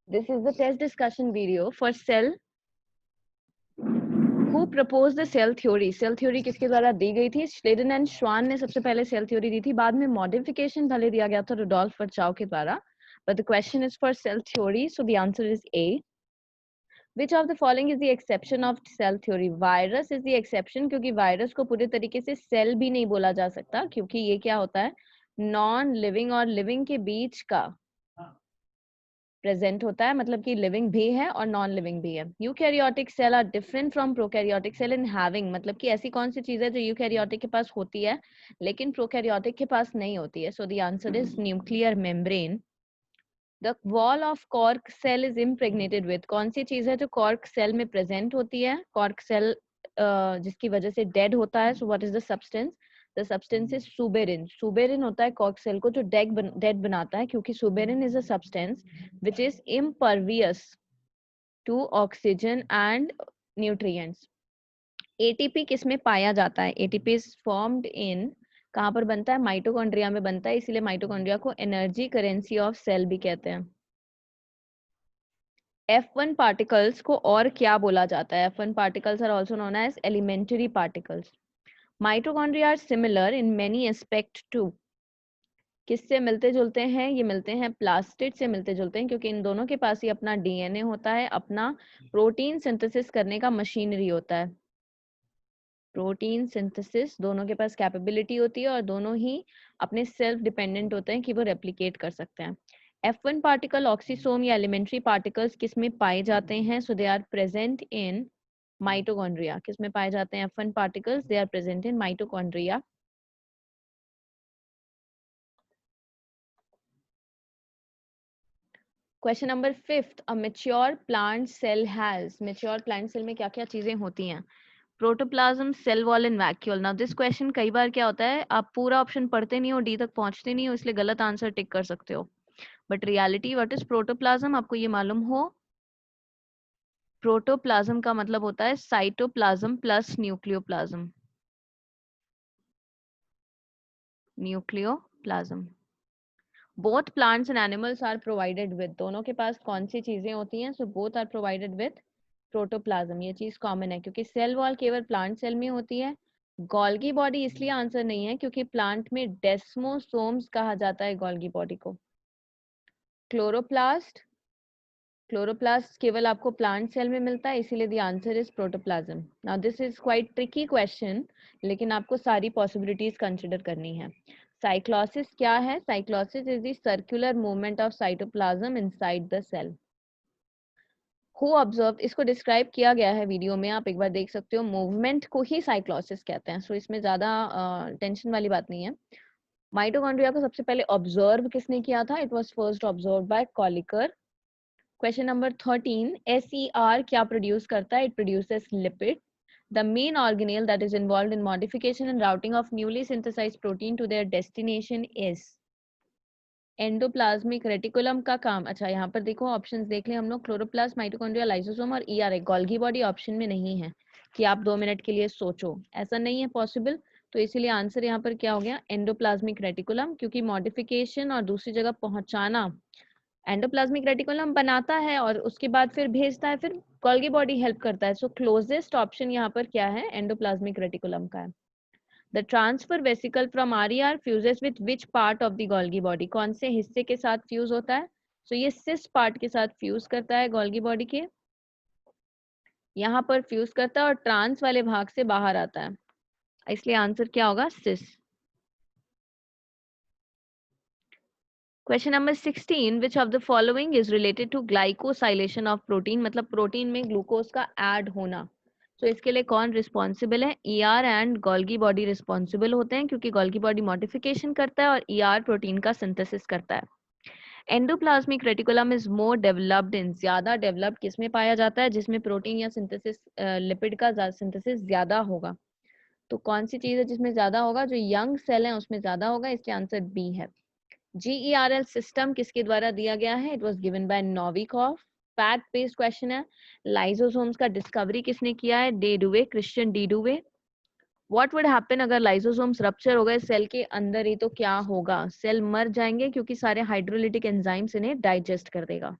This is the test discussion video for cell. Who proposed the cell theory? Cell theory किसके द्वारा दी गई थी? Schleiden and Schwann ने सबसे पहले cell theory दी थी, बाद में modification भले दिया गया था Rudolf Virchow के द्वारा. But the question is for cell theory, so the answer is A. Which of the following is the exception of cell theory? Virus is the exception, क्योंकि virus को पूरे तरीके से cell भी नहीं बोला जा सकता, क्योंकि ये क्या होता है, non living और living के बीच का प्रेजेंट होता है, मतलब कि लिविंग भी है और नॉन लिविंग भी है. Eukaryotic cell are different from prokaryotic cell in having, मतलब कि ऐसी कौन सी चीज है जो यूकैरियोटिक के पास होती है लेकिन प्रोकैरियोटिक के पास नहीं होती है. So the answer is nuclear membrane. The wall of cork cell is impregnated with, कौन सी चीज है जो कॉर्क सेल में प्रेजेंट होती है? कॉर्क सेल जिसकी वजह से डेड होता है. So what is the substance? The substance is suberin. Suberin होता है कॉर्क सेल को जो डेड बनाता है, क्योंकि suberin is a substance which is impervious to oxygen and nutrients. ATP किस में पाया जाता है? ATP is formed in, कहाँ पर बनता है? माइटोकॉन्ड्रिया में बनता है, इसीलिए माइटोकॉन्ड्रिया को एनर्जी करेंसी ऑफ सेल भी कहते हैं. F1 पार्टिकल्स को और क्या बोला जाता है? F1 particles are also known as elementary particles. Mitochondria are similar in many aspect to, किससे मिलते जुलते हैं? ये मिलते हैं प्लास्टिड से मिलते जुलते हैं, क्योंकि इन दोनों के पास ही अपना डीएनए होता है, अपना प्रोटीन सिंथेसिस करने का मशीनरी होता है. प्रोटीन सिंथेसिस दोनों के पास कैपेबिलिटी होती है और दोनों ही अपने सेल्फ डिपेंडेंट होते हैं कि वो रेप्लिकेट कर सकते हैं. F1 पार्टिकल ऑक्सीसोम या एलिमेंट्री पार्टिकल्स किस में पाए जाते हैं? So they are present in mitochondria. किस में पाए जाते हैं F1 particles? They are present in mitochondria. Question number 5, a mature plant cell has, mature plant cell में क्या क्या चीजें होती हैं? Protoplasm, cell wall and vacuole. Now this question कई बार क्या होता है, आप पूरा ऑप्शन पढ़ते नहीं हो, डी तक पहुंचते नहीं हो, इसलिए गलत आंसर टिक कर सकते हो. But reality what is protoplasm, आपको ये मालूम हो. प्रोटोप्लाज्म का मतलब होता है cytoplasm plus nucleoplasm. Nucleoplasm. Both plants and animals are provided with, दोनों के पास कौन सी चीजें होती हैं? So both are provided with protoplasm. ये चीज कॉमन है, क्योंकि सेल वॉल केवल प्लांट सेल में होती है. गोल्गी बॉडी इसलिए आंसर नहीं है क्योंकि प्लांट में डेस्मोसोम्स कहा जाता है गोल्गी बॉडी को. क्लोरोप्लास्ट, क्लोरोप्लास्ट केवल आपको प्लांट सेल में मिलता है, इसीलिए the answer is protoplasm. Now this is quite tricky question, लेकिन आपको सारी पॉसिबिलिटीज कंसिडर करनी है. साइक्लोसिस क्या है? Cyclosis is the circular movement of cytoplasm inside the cell. Who observe, इसको डिस्क्राइब किया गया है वीडियो में, आप एक बार देख सकते हो. मूवमेंट को ही साइक्लोसिस कहते हैं, सो इसमें ज्यादा टेंशन वाली बात नहीं है. माइटोकॉन्ड्रिया को सबसे पहले ऑब्जर्व किसने किया था? It was first observe by Kolliker. Question number 13, SER क्या प्रोड्यूस करता है? It produces lipid. The main organelle that is involved in modification and routing of newly synthesized protein to their destination is endoplasmic reticulum का काम. अच्छा, यहाँ पर देखो options देख लें हम लोग. क्लोरोप्लास्ट, माइटोकॉन्ड्रिया, लाइसोसोम और ERA. गोल्गी बॉडी ऑप्शन में नहीं है कि आप 2 मिनट के लिए सोचो, ऐसा नहीं है पॉसिबल. तो इसीलिए आंसर यहाँ पर क्या हो गया? एंडोप्लाज्मिक रेटिकुलम, क्योंकि मॉडिफिकेशन और दूसरी जगह पहुंचाना एंडोप्लाज्मिक रेटिकुलम बनाता है और उसके बाद फिर भेजता है, फिर गोल्गी बॉडी हेल्प करता है. सो क्लोजेस्ट ऑप्शन यहाँ पर क्या है? एंडोप्लाज्मिक रेटिकुलम का है. The transfer vesicle from RER fuses with which part of the Golgi body, कौन से हिस्से के साथ फ्यूज होता है? सो ये सिस पार्ट के साथ फ्यूज करता है गोल्गी बॉडी के, यहाँ पर फ्यूज करता है और ट्रांस वाले भाग से बाहर आता है, इसलिए आंसर क्या होगा? Cis. Question number 16, which of the following is related to glycosylation of protein, मतलब प्रोटीन में ग्लूकोज का ऐड होना. तो इसके लिए कौन रिस्पॉन्सिबल है? ER and Golgi body responsible होते हैं, क्योंकि गोल्गी बॉडी मॉडिफिकेशन करता है और ER प्रोटीन का सिंथेसिस करता है. Endoplasmic reticulum is more developed in, ज्यादा डेवलप्ड किस में पाया जाता है? जिसमें प्रोटीन या सिंथेसिस लिपिड का सिंथेसिस ज्यादा होगा. तो कौन सी चीज है जिसमें ज्यादा होगा? जो यंग सेल है उसमें ज्यादा होगा, इसलिए आंसर बी है. GERL सिस्टम किसके द्वारा दिया गया है? It was given by Novikoff. Fact based question है. लाइसोसोम्स का डिस्कवरी किसने किया है? De Duve, Christian de Duve. What would happen अगर लाइसोसोम्स रप्चर हो गए सेल के अंदर ही, तो क्या होगा? सेल मर जाएंगे, क्योंकि सारे हाइड्रोलिटिक एंजाइम्स इन्हें डाइजेस्ट कर देगा.